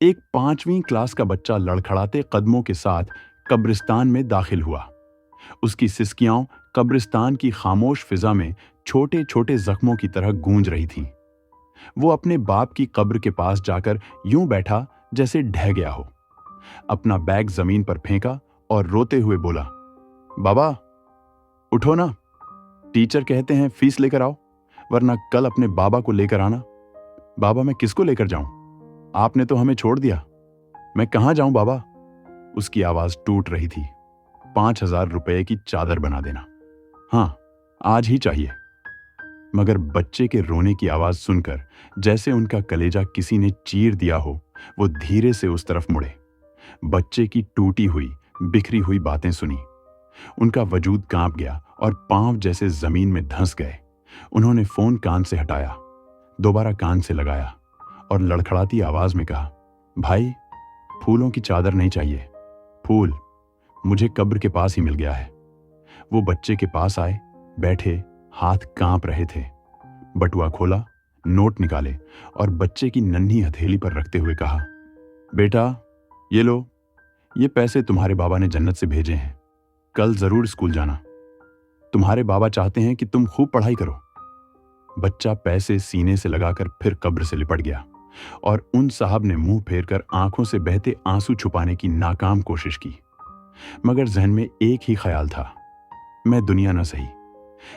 एक 5वीं क्लास का बच्चा लड़खड़ाते कदमों के साथ कब्रिस्तान में दाखिल हुआ। उसकी सिसकियां कब्रिस्तान की खामोश फिजा में छोटे छोटे जख्मों की तरह गूंज रही थीं। वो अपने बाप की कब्र के पास जाकर यूं बैठा जैसे ढह गया हो। अपना बैग जमीन पर फेंका और रोते हुए बोला, बाबा उठो ना, टीचर कहते हैं फीस लेकर आओ, वरना कल अपने बाबा को लेकर आना। बाबा मैं किसको लेकर जाऊं? आपने तो हमें छोड़ दिया। मैं कहां जाऊं बाबा? उसकी आवाज टूट रही थी। 5,000 रुपए की चादर बना देना। हाँ, आज ही चाहिए। मगर बच्चे के रोने की आवाज सुनकर जैसे उनका कलेजा किसी ने चीर दिया हो, वो धीरे से उस तरफ मुड़े। बच्चे की टूटी हुई बिखरी हुई बातें सुनी। उनका वजूद कांप गया और पांव जैसे जमीन में धंस गए। उन्होंने फोन कान से हटाया, दोबारा कान से लगाया और लड़खड़ाती आवाज में कहा, भाई फूलों की चादर नहीं चाहिए, फूल मुझे कब्र के पास ही मिल गया है। वो बच्चे के पास आए, बैठे, हाथ कांप रहे थे। बटुआ खोला, नोट निकाले और बच्चे की नन्ही हथेली पर रखते हुए कहा, बेटा ये लो, ये पैसे तुम्हारे बाबा ने जन्नत से भेजे हैं। कल जरूर स्कूल जाना। तुम्हारे बाबा चाहते हैं कि तुम खूब पढ़ाई करो। बच्चा पैसे सीने से लगाकर फिर कब्र से लिपट गया और उन साहब ने मुंह फेरकर आंखों से बहते आंसू छुपाने की नाकाम कोशिश की। मगर जहन में एक ही ख्याल था, मैं दुनिया न सही,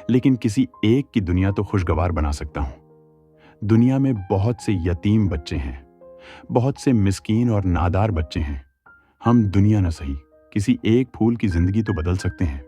लेकिन किसी एक की दुनिया तो खुशगवार बना सकता हूं। दुनिया में बहुत से यतीम बच्चे हैं, बहुत से मिस्कीन और नादार बच्चे हैं। हम दुनिया न सही, किसी एक फूल की जिंदगी तो बदल सकते हैं।